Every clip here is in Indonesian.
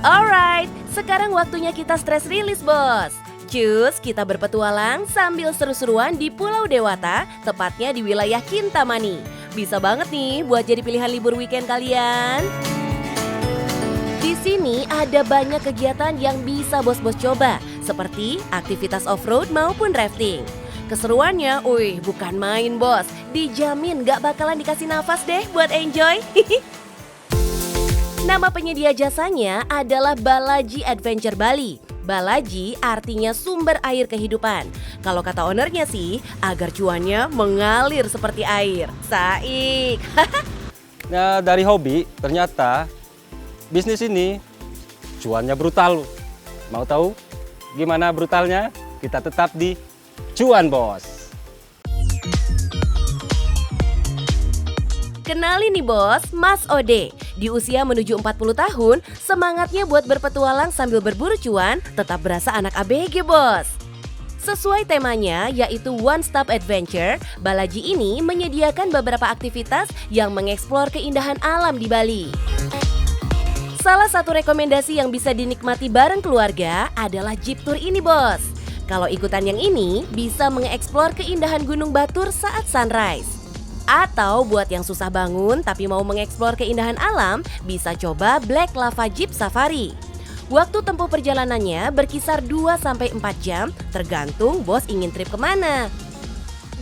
Alright, sekarang waktunya kita stress release, bos. Cus, kita berpetualang sambil seru-seruan di Pulau Dewata, tepatnya di wilayah Kintamani. Bisa banget nih buat jadi pilihan libur weekend kalian. Di sini ada banyak kegiatan yang bisa bos-bos coba, seperti aktivitas off-road maupun rafting. Keseruannya, bukan main bos. Dijamin gak bakalan dikasih nafas deh buat enjoy. Nama penyedia jasanya adalah Balaji Adventure Bali. Balaji artinya sumber air kehidupan. Kalau kata ownernya sih, agar cuannya mengalir seperti air. Saik. Nah, dari hobi, ternyata bisnis ini cuannya brutal. Mau tahu gimana brutalnya? Kita tetap di Cuan Bos. Kenalin nih bos, Mas Ode. Di usia menuju 40 tahun, semangatnya buat berpetualang sambil berburu cuan tetap berasa anak ABG bos. Sesuai temanya yaitu One Stop Adventure, Balaji ini menyediakan beberapa aktivitas yang mengeksplor keindahan alam di Bali. Salah satu rekomendasi yang bisa dinikmati bareng keluarga adalah Jeep Tour ini bos. Kalau ikutan yang ini, bisa mengeksplor keindahan Gunung Batur saat sunrise. Atau buat yang susah bangun tapi mau mengeksplor keindahan alam, bisa coba Black Lava Jeep Safari. Waktu tempuh perjalanannya berkisar 2-4 jam, tergantung bos ingin trip kemana.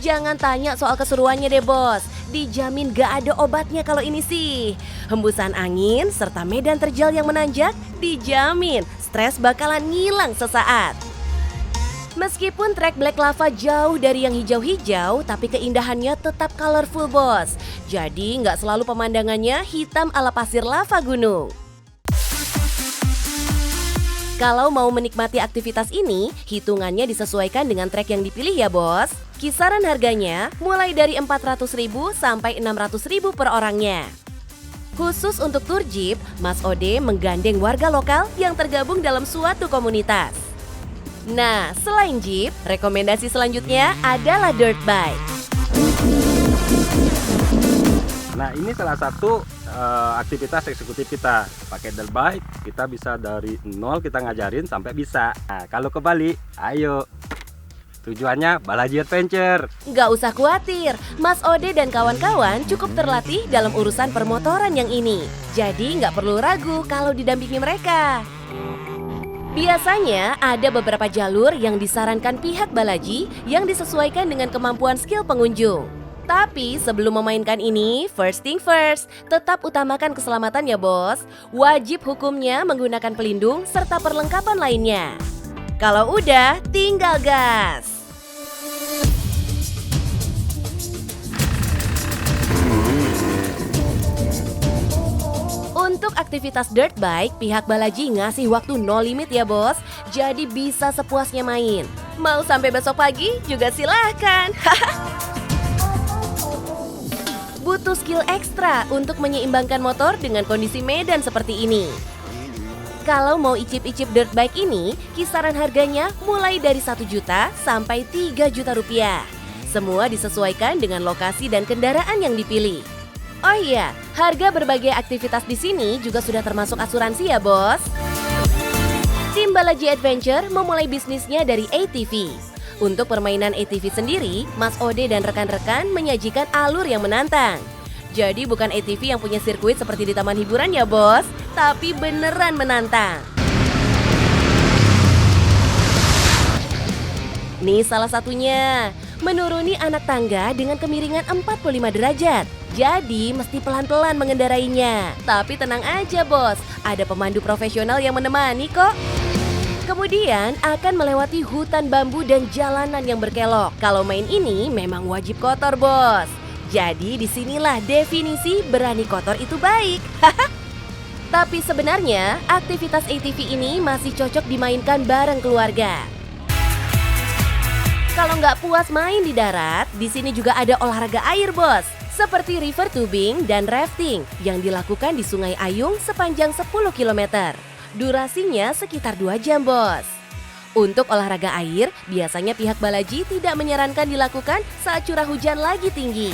Jangan tanya soal keseruannya deh bos, dijamin gak ada obatnya kalau ini sih. Hembusan angin serta medan terjal yang menanjak, dijamin stres bakalan ngilang sesaat. Meskipun trek Black Lava jauh dari yang hijau-hijau, tapi keindahannya tetap colorful bos. Jadi nggak selalu pemandangannya hitam ala pasir lava gunung. Kalau mau menikmati aktivitas ini, hitungannya disesuaikan dengan trek yang dipilih ya bos. Kisaran harganya mulai dari 400.000 sampai 600.000 per orangnya. Khusus untuk tur Jeep, Mas Ode menggandeng warga lokal yang tergabung dalam suatu komunitas. Nah, selain Jeep, rekomendasi selanjutnya adalah dirt bike. Nah, ini salah satu aktivitas eksekutif kita. Pakai dirt bike, kita bisa dari nol kita ngajarin sampai bisa. Nah, kalau ke Bali, ayo. Tujuannya Balaji Adventure. Nggak usah khawatir, Mas Ode dan kawan-kawan cukup terlatih dalam urusan permotoran yang ini. Jadi nggak perlu ragu kalau didampingi mereka. Biasanya ada beberapa jalur yang disarankan pihak Balaji yang disesuaikan dengan kemampuan skill pengunjung. Tapi sebelum memainkan ini, first thing first, tetap utamakan keselamatan ya bos. Wajib hukumnya menggunakan pelindung serta perlengkapan lainnya. Kalau udah, tinggal gas. Untuk aktivitas dirt bike, pihak Balaji ngasih waktu no limit ya bos. Jadi bisa sepuasnya main. Mau sampai besok pagi juga silahkan. Butuh skill ekstra untuk menyeimbangkan motor dengan kondisi medan seperti ini. Kalau mau icip-icip dirt bike ini, kisaran harganya mulai dari 1 juta sampai 3 juta rupiah. Semua disesuaikan dengan lokasi dan kendaraan yang dipilih. Oh iya, harga berbagai aktivitas di sini juga sudah termasuk asuransi ya bos. Tim Balaji Adventure memulai bisnisnya dari ATV. Untuk permainan ATV sendiri, Mas Ode dan rekan-rekan menyajikan alur yang menantang. Jadi bukan ATV yang punya sirkuit seperti di taman hiburan ya bos, tapi beneran menantang. Nih salah satunya, menuruni anak tangga dengan kemiringan 45 derajat. Jadi mesti pelan-pelan mengendarainya. Tapi tenang aja bos, ada pemandu profesional yang menemani kok. Kemudian akan melewati hutan bambu dan jalanan yang berkelok. Kalau main ini memang wajib kotor bos. Jadi disinilah definisi berani kotor itu baik. Tapi sebenarnya aktivitas ATV ini masih cocok dimainkan bareng keluarga. Kalau nggak puas main di darat, di sini juga ada olahraga air bos. Seperti river tubing dan rafting yang dilakukan di Sungai Ayung sepanjang 10 km. Durasinya sekitar 2 jam bos. Untuk olahraga air, biasanya pihak Balaji tidak menyarankan dilakukan saat curah hujan lagi tinggi.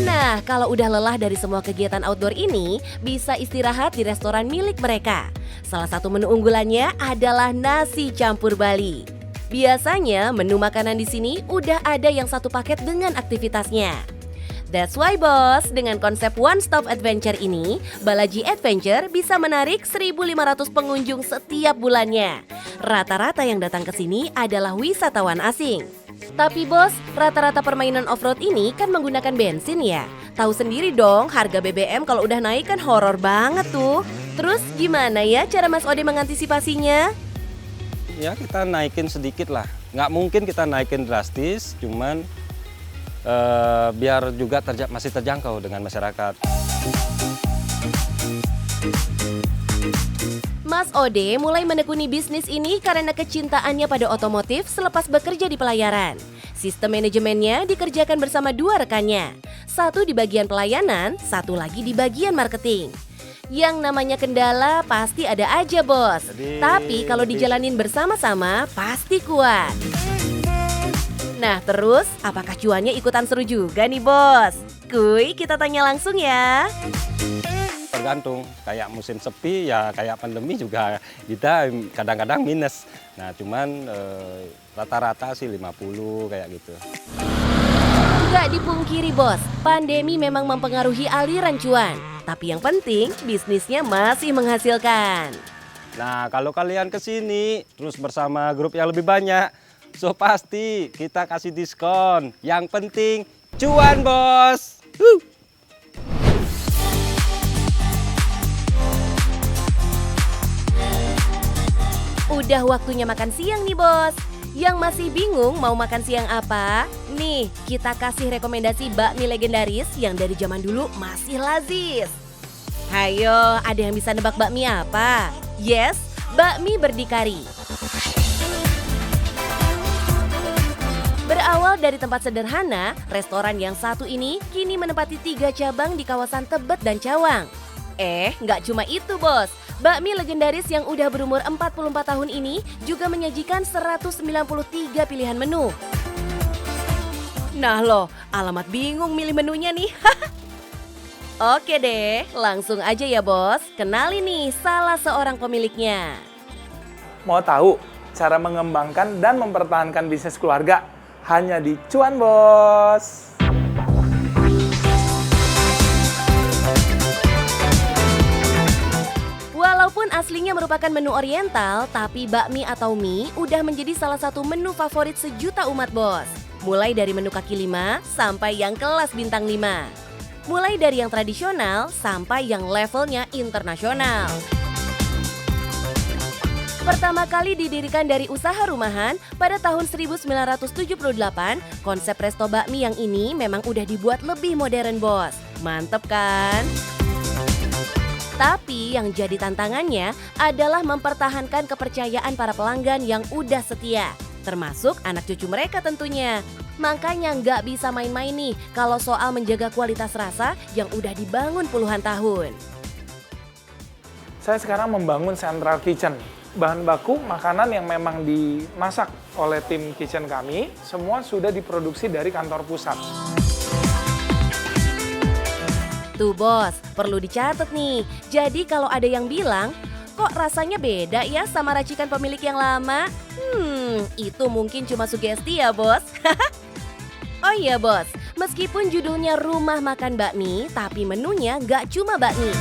Nah, Nah, kalau udah lelah dari semua kegiatan outdoor ini, bisa istirahat di restoran milik mereka. Salah satu menu unggulannya adalah nasi campur Bali. Biasanya menu makanan di sini udah ada yang satu paket dengan aktivitasnya. That's why bos, dengan konsep one stop adventure ini, Balaji Adventure bisa menarik 1.500 pengunjung setiap bulannya. Rata-rata yang datang ke sini adalah wisatawan asing. Tapi bos, rata-rata permainan off-road ini kan menggunakan bensin ya. Tahu sendiri dong, harga BBM kalau udah naik kan horor banget tuh. Terus gimana ya cara Mas Ode mengantisipasinya? Ya kita naikin sedikit lah, nggak mungkin kita naikin drastis, cuman biar juga masih terjangkau dengan masyarakat. Mas Ode mulai menekuni bisnis ini karena kecintaannya pada otomotif selepas bekerja di pelayaran. Sistem manajemennya dikerjakan bersama 2 rekannya, satu di bagian pelayanan, satu lagi di bagian marketing. Yang namanya kendala pasti ada aja bos, tapi kalau dijalanin bersama-sama pasti kuat. Nah terus, apakah cuannya ikutan seru juga nih bos? Kuy, kita tanya langsung ya. Tergantung, kayak musim sepi ya kayak pandemi juga kita kadang-kadang minus. Nah cuman rata-rata sih 50 kayak gitu. Gak dipungkiri bos, pandemi memang mempengaruhi aliran cuan. Tapi yang penting, bisnisnya masih menghasilkan. Nah kalau kalian kesini terus bersama grup yang lebih banyak, so pasti kita kasih diskon. Yang penting cuan bos. Udah waktunya makan siang nih bos. Yang masih bingung mau makan siang apa? Nih, kita kasih rekomendasi bakmi legendaris yang dari zaman dulu masih lazis. Hayo, ada yang bisa nebak bakmi apa? Yes, bakmi berdikari. Berawal dari tempat sederhana, restoran yang satu ini kini menempati 3 cabang di kawasan Tebet dan Cawang. Nggak cuma itu bos. Bakmi legendaris yang udah berumur 44 tahun ini juga menyajikan 193 pilihan menu. Nah loh, alamat bingung milih menunya nih. Oke deh, langsung aja ya bos. Kenali nih salah seorang pemiliknya. Mau tahu cara mengembangkan dan mempertahankan bisnis keluarga? Hanya di Cuan Bos. Walaupun aslinya merupakan menu oriental, tapi bakmi atau mie udah menjadi salah satu menu favorit sejuta umat bos. Mulai dari menu kaki 5 sampai yang kelas bintang 5. Mulai dari yang tradisional sampai yang levelnya internasional. Pertama kali didirikan dari usaha rumahan pada tahun 1978, konsep resto bakmi yang ini memang udah dibuat lebih modern bos. Mantep kan? Tapi yang jadi tantangannya adalah mempertahankan kepercayaan para pelanggan yang udah setia, termasuk anak cucu mereka tentunya. Makanya nggak bisa main-main nih kalau soal menjaga kualitas rasa yang udah dibangun puluhan tahun. Saya sekarang membangun central kitchen. Bahan baku makanan yang memang dimasak oleh tim kitchen kami, semua sudah diproduksi dari kantor pusat. Tuh bos, perlu dicatat nih. Jadi kalau ada yang bilang, kok rasanya beda ya sama racikan pemilik yang lama? Itu mungkin cuma sugesti ya bos. Oh iya bos, meskipun judulnya Rumah Makan Bakmi, tapi menunya nggak cuma bakmi.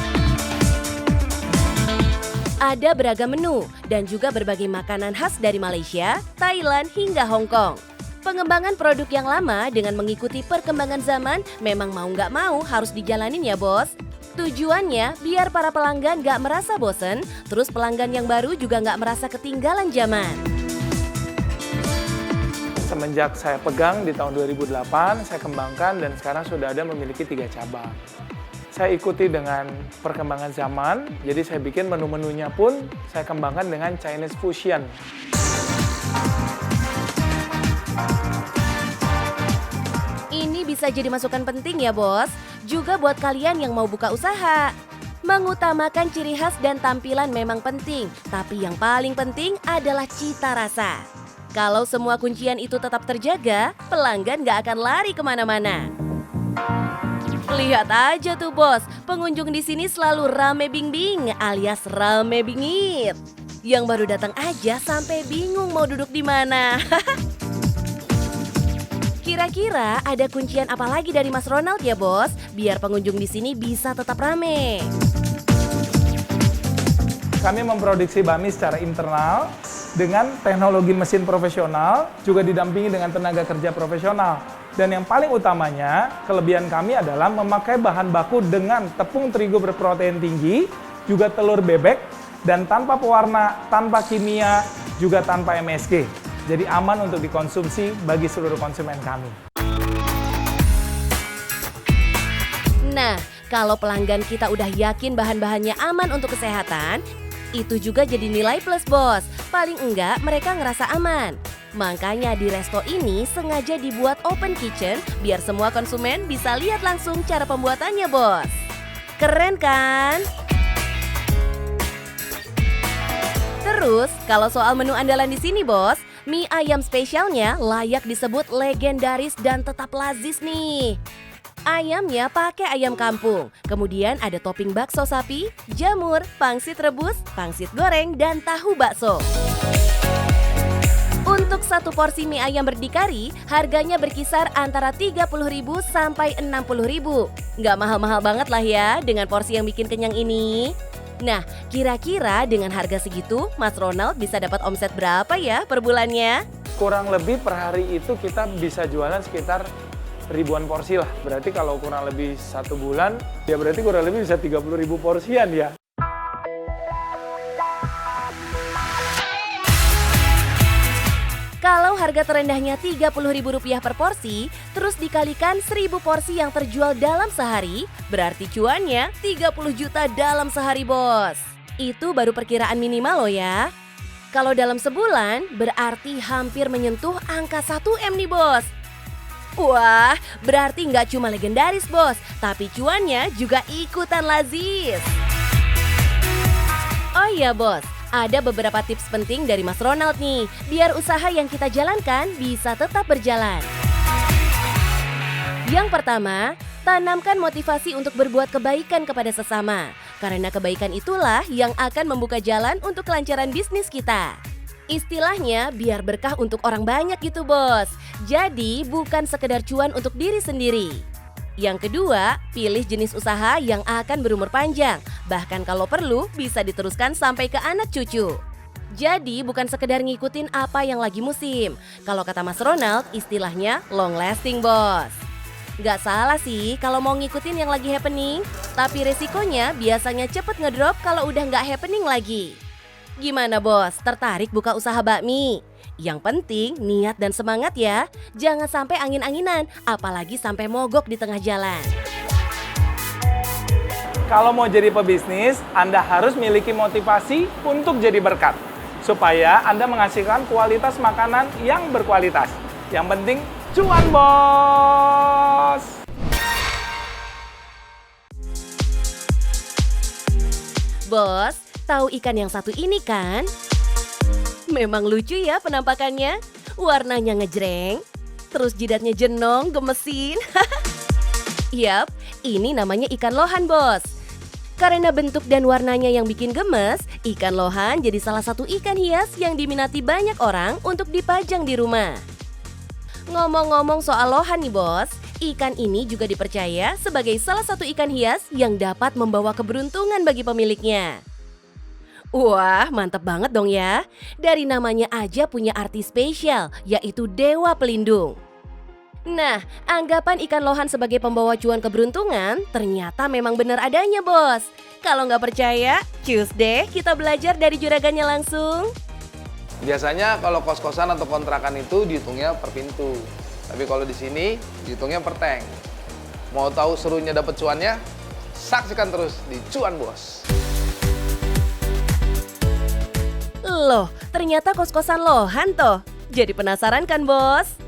Ada beragam menu dan juga berbagai makanan khas dari Malaysia, Thailand hingga Hong Kong. Pengembangan produk yang lama dengan mengikuti perkembangan zaman memang mau nggak mau harus dijalanin ya bos. Tujuannya biar para pelanggan nggak merasa bosen, terus pelanggan yang baru juga nggak merasa ketinggalan zaman. Semenjak saya pegang di tahun 2008, saya kembangkan dan sekarang sudah ada memiliki 3 cabang. Saya ikuti dengan perkembangan zaman, jadi saya bikin menu-menunya pun saya kembangkan dengan Chinese fusion. Ini bisa jadi masukan penting ya bos, juga buat kalian yang mau buka usaha. Mengutamakan ciri khas dan tampilan memang penting, tapi yang paling penting adalah cita rasa. Kalau semua kuncian itu tetap terjaga, pelanggan gak akan lari kemana-mana. Lihat aja tuh bos, pengunjung di sini selalu rame bing-bing alias rame bingit. Yang baru datang aja sampai bingung mau duduk di mana. Kira-kira ada kuncian apa lagi dari Mas Ronald ya bos, biar pengunjung di sini bisa tetap rame? Kami memproduksi bakmi secara internal dengan teknologi mesin profesional, juga didampingi dengan tenaga kerja profesional. Dan yang paling utamanya, kelebihan kami adalah memakai bahan baku dengan tepung terigu berprotein tinggi, juga telur bebek, dan tanpa pewarna, tanpa kimia, juga tanpa MSG. Jadi aman untuk dikonsumsi bagi seluruh konsumen kami. Nah, kalau pelanggan kita udah yakin bahan-bahannya aman untuk kesehatan, itu juga jadi nilai plus bos. Paling enggak mereka ngerasa aman. Makanya di resto ini sengaja dibuat open kitchen biar semua konsumen bisa lihat langsung cara pembuatannya bos. Keren kan? Terus kalau soal menu andalan di sini bos, mie ayam spesialnya layak disebut legendaris dan tetap lazis nih. Ayamnya pakai ayam kampung, kemudian ada topping bakso sapi, jamur, pangsit rebus, pangsit goreng, dan tahu bakso. Untuk satu porsi mie ayam berdikari, harganya berkisar antara 30.000 sampai 60.000. Nggak mahal-mahal banget lah ya dengan porsi yang bikin kenyang ini. Nah, kira-kira dengan harga segitu, Mas Ronald bisa dapat omset berapa ya per bulannya? Kurang lebih per hari itu kita bisa jualan sekitar ribuan porsi lah. Berarti kalau kurang lebih 1 bulan, ya berarti kurang lebih bisa 30.000 porsian ya. Kalau harga terendahnya Rp30.000 per porsi, terus dikalikan 1.000 porsi yang terjual dalam sehari, berarti cuannya 30 juta dalam sehari bos. Itu baru perkiraan minimal loh ya. Kalau dalam sebulan, berarti hampir menyentuh angka 1 M nih bos. Wah, berarti nggak cuma legendaris bos, tapi cuannya juga ikutan lazis. Oh iya bos, ada beberapa tips penting dari Mas Ronald nih, biar usaha yang kita jalankan bisa tetap berjalan. Yang pertama, tanamkan motivasi untuk berbuat kebaikan kepada sesama. Karena kebaikan itulah yang akan membuka jalan untuk kelancaran bisnis kita. Istilahnya biar berkah untuk orang banyak gitu bos. Jadi bukan sekedar cuan untuk diri sendiri. Yang kedua, pilih jenis usaha yang akan berumur panjang. Bahkan kalau perlu bisa diteruskan sampai ke anak cucu. Jadi bukan sekedar ngikutin apa yang lagi musim. Kalau kata Mas Ronald, istilahnya long lasting bos. Gak salah sih kalau mau ngikutin yang lagi happening. Tapi resikonya biasanya cepet ngedrop kalau udah gak happening lagi. Gimana bos, tertarik buka usaha bakmi? Yang penting niat dan semangat ya. Jangan sampai angin-anginan, apalagi sampai mogok di tengah jalan. Kalau mau jadi pebisnis, Anda harus miliki motivasi untuk jadi berkat. Supaya Anda menghasilkan kualitas makanan yang berkualitas. Yang penting, cuan bos! Bos, tahu ikan yang satu ini kan? Memang lucu ya penampakannya. Warnanya ngejreng, terus jidatnya jenong, gemesin. Yap, ini namanya ikan lohan bos. Karena bentuk dan warnanya yang bikin gemes, ikan lohan jadi salah satu ikan hias yang diminati banyak orang untuk dipajang di rumah. Ngomong-ngomong soal lohan nih bos, ikan ini juga dipercaya sebagai salah satu ikan hias yang dapat membawa keberuntungan bagi pemiliknya. Wah, mantap banget dong ya. Dari namanya aja punya arti spesial, yaitu dewa pelindung. Nah, anggapan ikan lohan sebagai pembawa cuan keberuntungan ternyata memang benar adanya bos. Kalau nggak percaya, cus deh kita belajar dari juragannya langsung. Biasanya kalau kos-kosan atau kontrakan itu dihitungnya per pintu. Tapi kalau di sini dihitungnya per tank. Mau tahu serunya dapat cuannya? Saksikan terus di Cuan Bos. Loh, ternyata kos-kosan lohan toh. Jadi penasaran kan bos?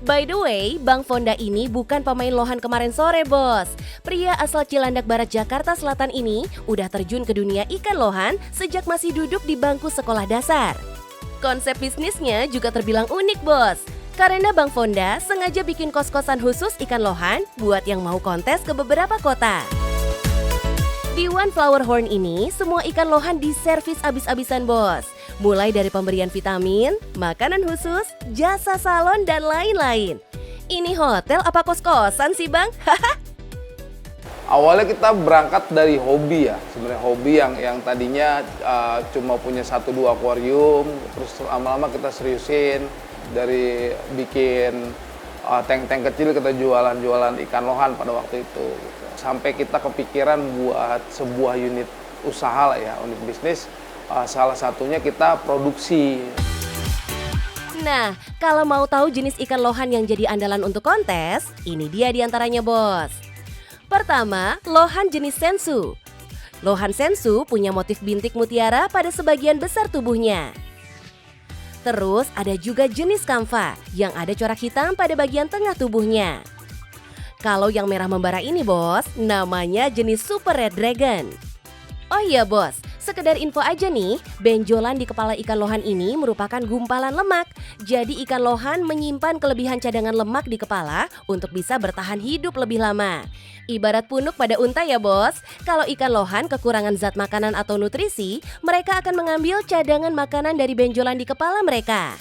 By the way, Bang Fonda ini bukan pemain lohan kemarin sore bos. Pria asal Cilandak Barat Jakarta Selatan ini udah terjun ke dunia ikan lohan sejak masih duduk di bangku sekolah dasar. Konsep bisnisnya juga terbilang unik bos. Karena Bang Fonda sengaja bikin kos-kosan khusus ikan lohan buat yang mau kontes ke beberapa kota. Di One Flower Horn ini, semua ikan lohan diservis abis-abisan bos. Mulai dari pemberian vitamin, makanan khusus, jasa salon, dan lain-lain. Ini hotel apa kos-kosan sih Bang? Awalnya kita berangkat dari hobi ya, sebenarnya hobi yang tadinya cuma punya 1-2 akuarium, terus lama-lama kita seriusin dari bikin tank-tank kecil kita jualan ikan lohan pada waktu itu. Sampai kita kepikiran buat sebuah unit usaha lah ya, unit bisnis, salah satunya kita produksi. Nah, kalau mau tahu jenis ikan lohan yang jadi andalan untuk kontes, ini dia diantaranya bos. Pertama, lohan jenis sensu. Lohan sensu punya motif bintik mutiara pada sebagian besar tubuhnya. Terus ada juga jenis kamfa yang ada corak hitam pada bagian tengah tubuhnya. Kalau yang merah membara ini bos, namanya jenis Super Red Dragon. Oh iya bos, sekedar info aja nih, benjolan di kepala ikan lohan ini merupakan gumpalan lemak. Jadi ikan lohan menyimpan kelebihan cadangan lemak di kepala untuk bisa bertahan hidup lebih lama. Ibarat punuk pada unta ya bos, kalau ikan lohan kekurangan zat makanan atau nutrisi, mereka akan mengambil cadangan makanan dari benjolan di kepala mereka.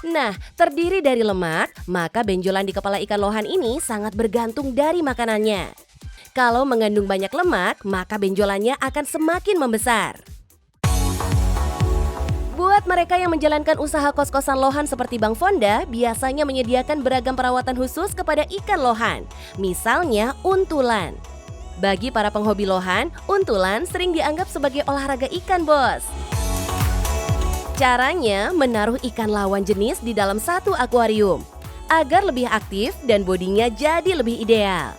Nah, terdiri dari lemak, maka benjolan di kepala ikan lohan ini sangat bergantung dari makanannya. Kalau mengandung banyak lemak, maka benjolannya akan semakin membesar. Buat mereka yang menjalankan usaha kos-kosan lohan seperti Bang Fonda, biasanya menyediakan beragam perawatan khusus kepada ikan lohan. Misalnya untulan. Bagi para penghobi lohan, untulan sering dianggap sebagai olahraga ikan bos. Caranya menaruh ikan lawan jenis di dalam satu akuarium agar lebih aktif dan bodinya jadi lebih ideal.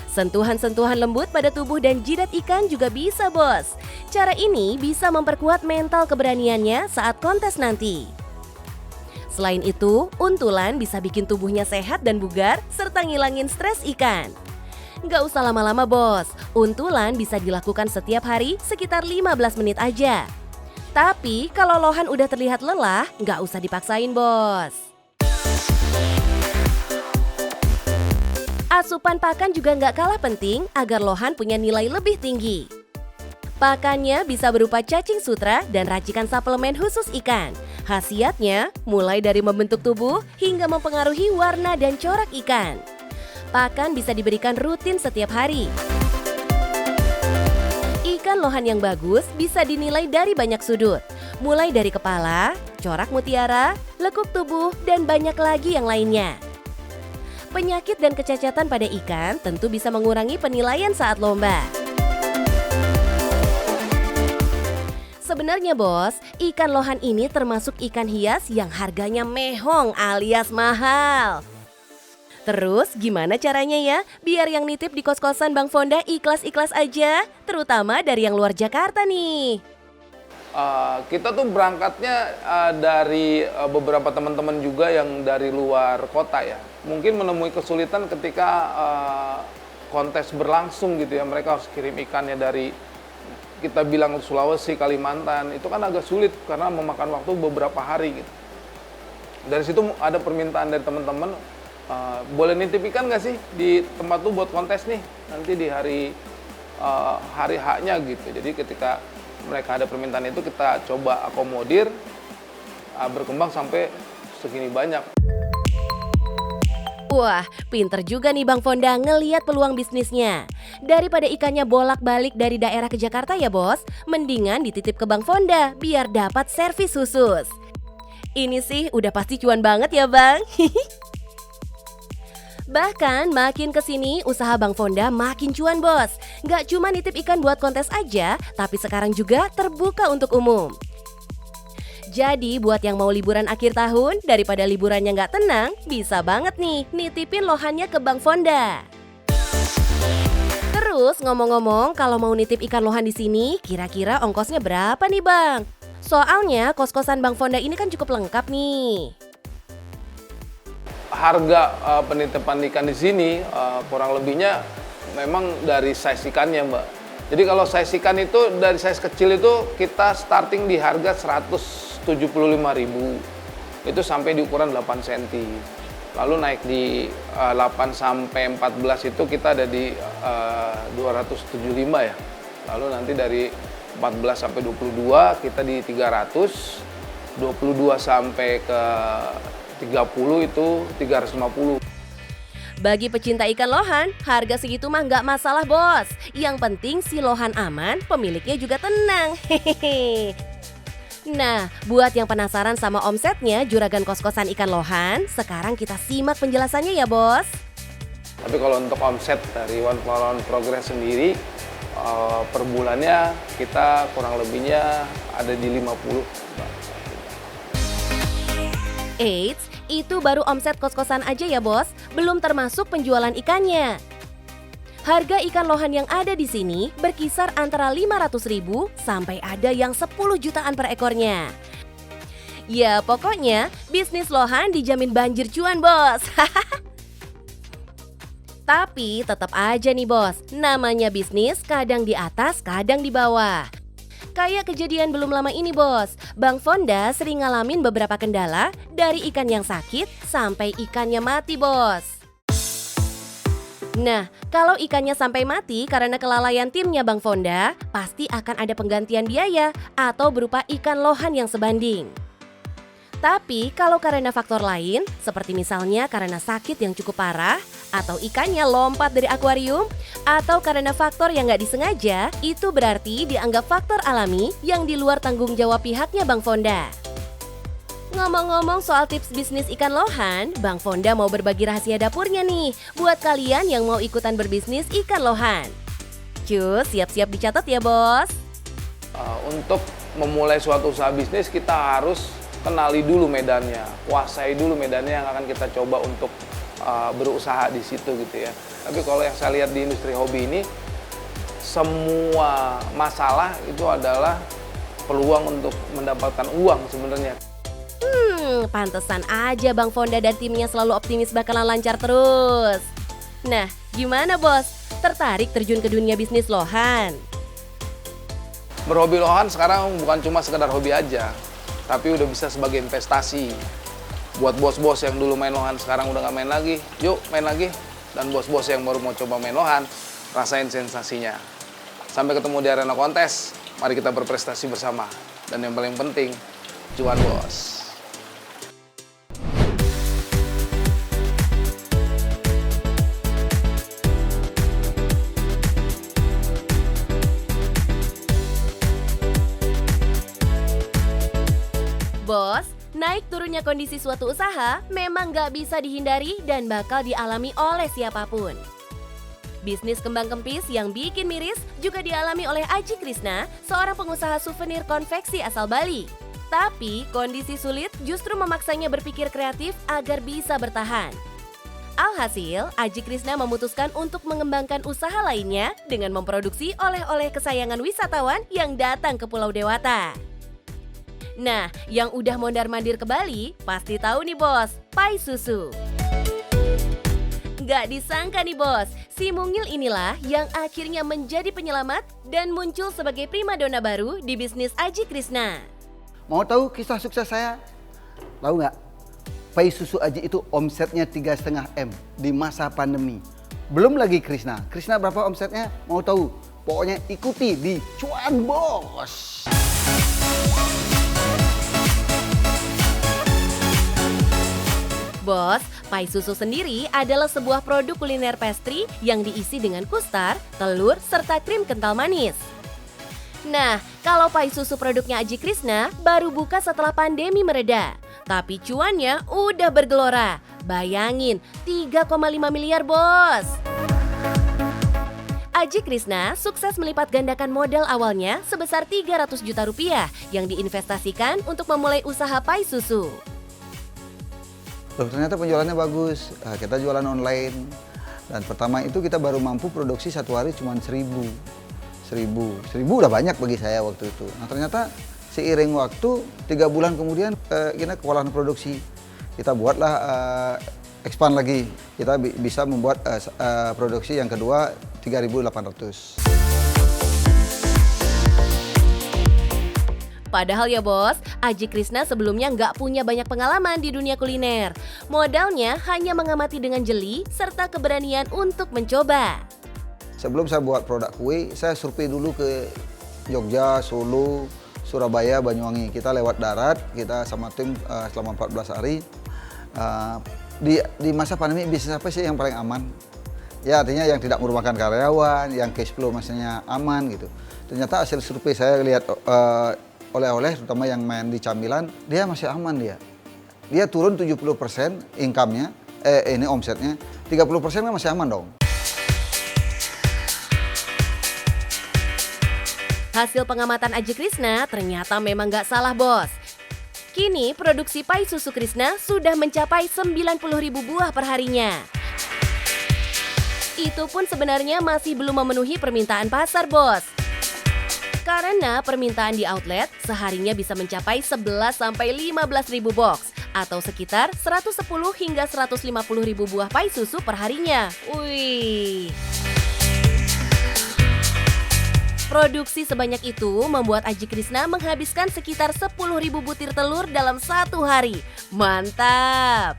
Sentuhan-sentuhan lembut pada tubuh dan jidat ikan juga bisa bos. Cara ini bisa memperkuat mental keberaniannya saat kontes nanti. Selain itu, untulan bisa bikin tubuhnya sehat dan bugar serta ngilangin stres ikan. Nggak usah lama-lama bos, untulan bisa dilakukan setiap hari sekitar 15 menit aja. Tapi kalau lohan udah terlihat lelah, nggak usah dipaksain bos. Asupan pakan juga nggak kalah penting agar lohan punya nilai lebih tinggi. Pakannya bisa berupa cacing sutra dan racikan suplemen khusus ikan. Khasiatnya mulai dari membentuk tubuh hingga mempengaruhi warna dan corak ikan. Pakan bisa diberikan rutin setiap hari. Ikan lohan yang bagus bisa dinilai dari banyak sudut, mulai dari kepala, corak mutiara, lekuk tubuh, dan banyak lagi yang lainnya. Penyakit dan kecacatan pada ikan tentu bisa mengurangi penilaian saat lomba. Sebenarnya bos, ikan lohan ini termasuk ikan hias yang harganya mehong alias mahal. Terus gimana caranya ya biar yang nitip di kos-kosan Bang Fonda ikhlas-ikhlas aja, terutama dari yang luar Jakarta nih? Kita tuh berangkatnya dari beberapa teman-teman juga yang dari luar kota ya. Mungkin menemui kesulitan ketika kontes berlangsung gitu ya. Mereka harus kirim ikannya dari, kita bilang Sulawesi, Kalimantan. Itu kan agak sulit karena memakan waktu beberapa hari gitu. Dari situ ada permintaan dari teman-teman, boleh nitip ikan nggak sih di tempat tuh buat kontes nih nanti di hari H-nya gitu. Jadi ketika mereka ada permintaan itu kita coba akomodir, berkembang sampai segini banyak. Wah, pinter juga nih Bang Fonda ngeliat peluang bisnisnya. Daripada ikannya bolak-balik dari daerah ke Jakarta ya bos, mendingan dititip ke Bang Fonda biar dapat servis khusus. Ini sih udah pasti cuan banget ya Bang. Bahkan makin kesini usaha Bang Fonda makin cuan bos. Nggak cuma nitip ikan buat kontes aja, tapi sekarang juga terbuka untuk umum. Jadi buat yang mau liburan akhir tahun, daripada liburannya nggak tenang, bisa banget nih nitipin lohannya ke Bang Fonda. Terus ngomong-ngomong, kalau mau nitip ikan lohan di sini, kira-kira ongkosnya berapa nih Bang? Soalnya kos-kosan Bang Fonda ini kan cukup lengkap nih. Harga penitipan ikan di sini kurang lebihnya memang dari size ikannya Mbak. Jadi kalau size ikan itu dari size kecil itu kita starting di harga 175.000. itu sampai di ukuran 8 cm. Lalu naik di 8 sampai 14 itu kita ada di 275 ya. Lalu nanti dari 14 sampai 22 kita di 300, 22 sampai ke 30 itu 350. Bagi pecinta ikan lohan, harga segitu mah nggak masalah bos. Yang penting si lohan aman, pemiliknya juga tenang. Hehehe. Nah, buat yang penasaran sama omsetnya juragan kos-kosan ikan lohan, sekarang kita simak penjelasannya ya bos. Tapi kalau untuk omset dari One Floral Progress sendiri, per bulannya kita kurang lebihnya ada di 50. Eits, itu baru omset kos-kosan aja ya bos, belum termasuk penjualan ikannya. Harga ikan lohan yang ada di sini berkisar antara 500.000 sampai ada yang 10 jutaan per ekornya. Ya pokoknya bisnis lohan dijamin banjir cuan bos. Tapi tetap aja nih bos, namanya bisnis kadang di atas kadang di bawah. Kayak kejadian belum lama ini bos, Bang Fonda sering ngalamin beberapa kendala dari ikan yang sakit sampai ikannya mati bos. Nah, kalau ikannya sampai mati karena kelalaian timnya Bang Fonda, pasti akan ada penggantian biaya atau berupa ikan lohan yang sebanding. Tapi kalau karena faktor lain, seperti misalnya karena sakit yang cukup parah, atau ikannya lompat dari akuarium, atau karena faktor yang nggak disengaja, itu berarti dianggap faktor alami yang di luar tanggung jawab pihaknya Bang Fonda. Ngomong-ngomong soal tips bisnis ikan lohan, Bang Fonda mau berbagi rahasia dapurnya nih buat kalian yang mau ikutan berbisnis ikan lohan. Cus, siap-siap dicatat ya bos. Untuk memulai suatu usaha bisnis kita harus kenali dulu medannya, kuasai dulu medannya yang akan kita coba untuk berusaha di situ gitu ya. Tapi kalau yang saya lihat di industri hobi ini, semua masalah itu adalah peluang untuk mendapatkan uang sebenarnya. Pantesan aja Bang Fonda dan timnya selalu optimis bakalan lancar terus. Nah, gimana bos? Tertarik terjun ke dunia bisnis lohan? Berhobi lohan sekarang bukan cuma sekedar hobi aja, tapi udah bisa sebagai investasi. Buat bos-bos yang dulu main lohan sekarang udah nggak main lagi, yuk main lagi. Dan bos-bos yang baru mau coba main lohan, rasain sensasinya. Sampai ketemu di arena kontes, mari kita berprestasi bersama. Dan yang paling penting, cuan bos. Bos, naik turunnya kondisi suatu usaha memang nggak bisa dihindari dan bakal dialami oleh siapapun. Bisnis kembang kempis yang bikin miris juga dialami oleh Aji Krishna, seorang pengusaha souvenir konveksi asal Bali. Tapi kondisi sulit justru memaksanya berpikir kreatif agar bisa bertahan. Alhasil, Aji Krishna memutuskan untuk mengembangkan usaha lainnya dengan memproduksi oleh-oleh kesayangan wisatawan yang datang ke Pulau Dewata. Nah, yang udah mondar-mandir ke Bali pasti tahu nih bos, pai susu. Nggak disangka nih bos, si mungil inilah yang akhirnya menjadi penyelamat dan muncul sebagai primadona baru di bisnis Aji Krishna. Mau tahu kisah sukses saya? Tahu nggak? Pai susu Aji itu omsetnya 3,5 M di masa pandemi. Belum lagi Krishna. Krishna berapa omsetnya? Mau tahu? Pokoknya ikuti di Cuan Bos. Bos, pai susu sendiri adalah sebuah produk kuliner pastry yang diisi dengan kustar, telur, serta krim kental manis. Nah, kalau pai susu produknya Aji Krishna baru buka setelah pandemi mereda. Tapi cuannya udah bergelora. Bayangin, 3,5 miliar bos. Aji Krishna sukses melipat gandakan modal awalnya sebesar 300 juta rupiah yang diinvestasikan untuk memulai usaha pai susu. Loh, ternyata penjualannya bagus. Kita jualan online. Dan pertama itu kita baru mampu produksi satu hari cuma 1.000 udah banyak bagi saya waktu itu. Nah ternyata seiring waktu 3 bulan kemudian kita kewalahan produksi. Kita buatlah expand lagi. Kita bisa membuat produksi yang kedua 3.800. Padahal ya bos, Aji Krishna sebelumnya nggak punya banyak pengalaman di dunia kuliner. Modalnya hanya mengamati dengan jeli serta keberanian untuk mencoba. Sebelum saya buat produk kue, saya survei dulu ke Jogja, Solo, Surabaya, Banyuwangi. Kita lewat darat, kita sama tim selama 14 hari. Di masa pandemi bisnis apa sih yang paling aman? Ya artinya yang tidak merupakan karyawan, yang cash flow maksudnya aman gitu. Ternyata hasil survei saya lihat oleh-oleh terutama yang main di camilan, dia masih aman dia. Dia turun 70% income-nya, ini omsetnya, 30% kan masih aman dong. Hasil pengamatan Aji Krishna ternyata memang nggak salah bos. Kini produksi pai susu Krishna sudah mencapai 90.000 buah perharinya. Itu pun sebenarnya masih belum memenuhi permintaan pasar bos. Karena permintaan di outlet seharinya bisa mencapai 11-15.000 box atau sekitar 110 hingga 150.000 buah pai susu perharinya. Wih. Produksi sebanyak itu membuat Aji Krishna menghabiskan sekitar 10.000 butir telur dalam satu hari. Mantap!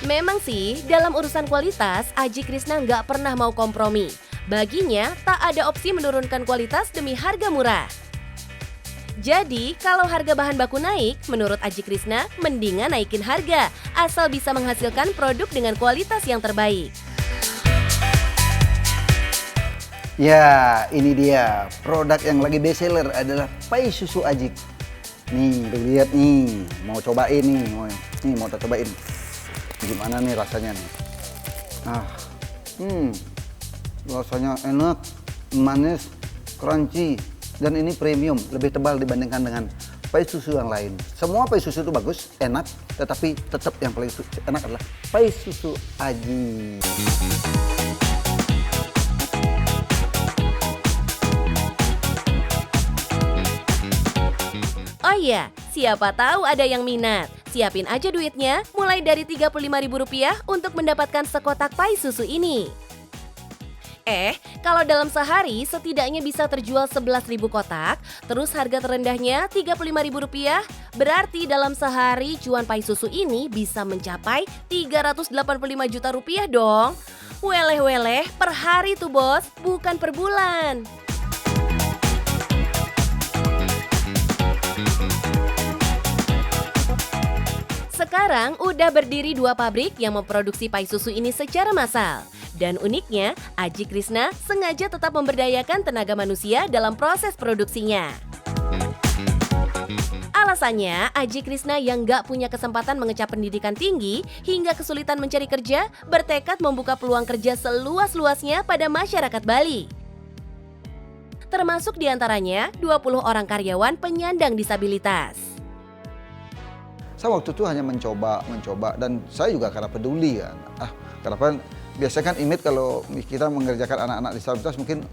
Memang sih, dalam urusan kualitas, Aji Krishna nggak pernah mau kompromi. Baginya, tak ada opsi menurunkan kualitas demi harga murah. Jadi, kalau harga bahan baku naik, menurut Aji Krishna, mendingan naikin harga, asal bisa menghasilkan produk dengan kualitas yang terbaik. Ya, ini dia produk yang lagi best seller adalah pai susu Aji. Nih, lihat nih, mau cobain nih, mau cobain. Gimana nih rasanya nih? Rasanya enak, manis, crunchy, dan ini premium, lebih tebal dibandingkan dengan pai susu yang lain. Semua pai susu itu bagus, enak, tetapi tetap yang paling enak adalah pai susu Aji. Oh iya, siapa tahu ada yang minat. Siapin aja duitnya, mulai dari Rp35.000 untuk mendapatkan sekotak pai susu ini. Kalau dalam sehari setidaknya bisa terjual 11.000 kotak, terus harga terendahnya Rp35.000, berarti dalam sehari cuan pai susu ini bisa mencapai Rp385 juta dong. Weleh-weleh per hari tuh bos, bukan per bulan. Sekarang udah berdiri 2 pabrik yang memproduksi pai susu ini secara massal. Dan uniknya, Aji Krishna sengaja tetap memberdayakan tenaga manusia dalam proses produksinya. Alasannya, Aji Krishna yang nggak punya kesempatan mengecap pendidikan tinggi hingga kesulitan mencari kerja, bertekad membuka peluang kerja seluas-luasnya pada masyarakat Bali. Termasuk diantaranya 20 orang karyawan penyandang disabilitas. Saya waktu itu hanya mencoba dan saya juga karena peduli kan. Kenapa biasanya kan image kalau kita mengerjakan anak-anak disabilitas mungkin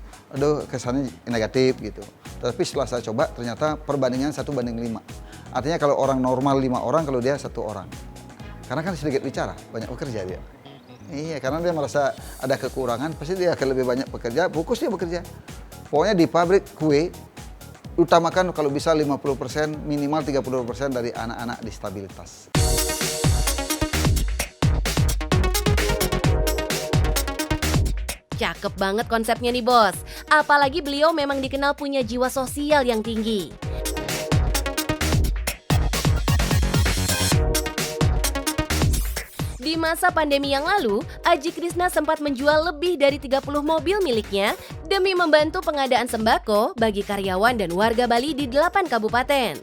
kesannya negatif gitu. Tapi setelah saya coba ternyata perbandingan 1:5. Artinya kalau orang normal 5 orang, kalau dia 1 orang. Karena kan sedikit bicara, banyak bekerja dia. Iya, karena dia merasa ada kekurangan, pasti dia akan lebih banyak bekerja, fokus dia bekerja. Pokoknya di pabrik kue utamakan kalau bisa 50%, minimal 30% dari anak-anak disabilitas. Cakep banget konsepnya nih bos. Apalagi beliau memang dikenal punya jiwa sosial yang tinggi. Di masa pandemi yang lalu, Aji Krishna sempat menjual lebih dari 30 mobil miliknya demi membantu pengadaan sembako bagi karyawan dan warga Bali di 8 kabupaten.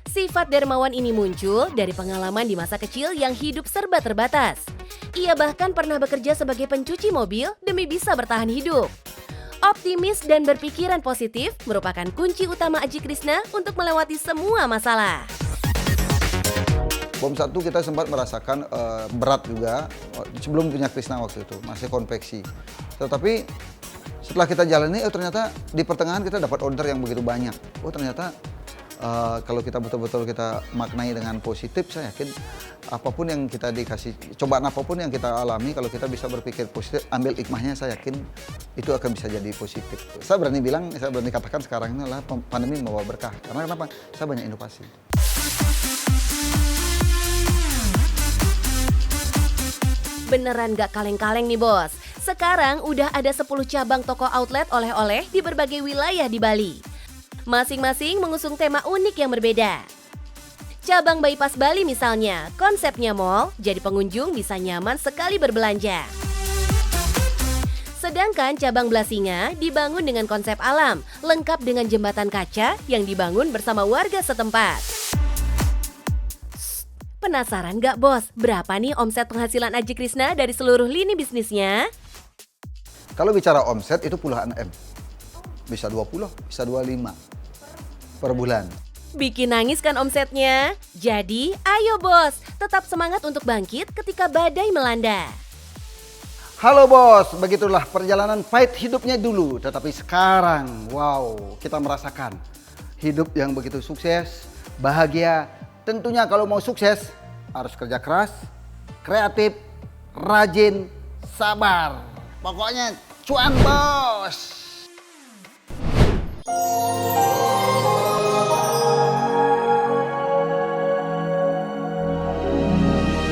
Sifat dermawan ini muncul dari pengalaman di masa kecil yang hidup serba terbatas. Ia bahkan pernah bekerja sebagai pencuci mobil demi bisa bertahan hidup. Optimis dan berpikiran positif merupakan kunci utama Aji Krishna untuk melewati semua masalah. Bom 1 kita sempat merasakan berat juga sebelum punya Krishna waktu itu, masih konveksi. Tetapi setelah kita jalani, ternyata di pertengahan kita dapat order yang begitu banyak. Ternyata Kalau kita betul-betul kita maknai dengan positif, saya yakin apapun yang kita dikasih, cobaan apapun yang kita alami, kalau kita bisa berpikir positif, ambil hikmahnya, saya yakin itu akan bisa jadi positif. Saya berani bilang, saya berani katakan sekarang ini adalah pandemi membawa berkah. Karena kenapa? Saya banyak inovasi. Beneran gak kaleng-kaleng nih bos. Sekarang udah ada 10 cabang toko outlet oleh-oleh di berbagai wilayah di Bali. Masing-masing mengusung tema unik yang berbeda. Cabang Bypass Bali misalnya, konsepnya mall, jadi pengunjung bisa nyaman sekali berbelanja. Sedangkan cabang Blasinga dibangun dengan konsep alam, lengkap dengan jembatan kaca yang dibangun bersama warga setempat. Penasaran gak bos, berapa nih omset penghasilan Aji Krishna dari seluruh lini bisnisnya? Kalau bicara omset itu puluhan M. Bisa 20, bisa 25 per bulan. Bikin nangis kan omsetnya? Jadi ayo bos, tetap semangat untuk bangkit ketika badai melanda. Halo bos, begitulah perjalanan fight hidupnya dulu. Tetapi sekarang, wow, kita merasakan hidup yang begitu sukses, bahagia. Tentunya kalau mau sukses, harus kerja keras, kreatif, rajin, sabar. Pokoknya cuan bos.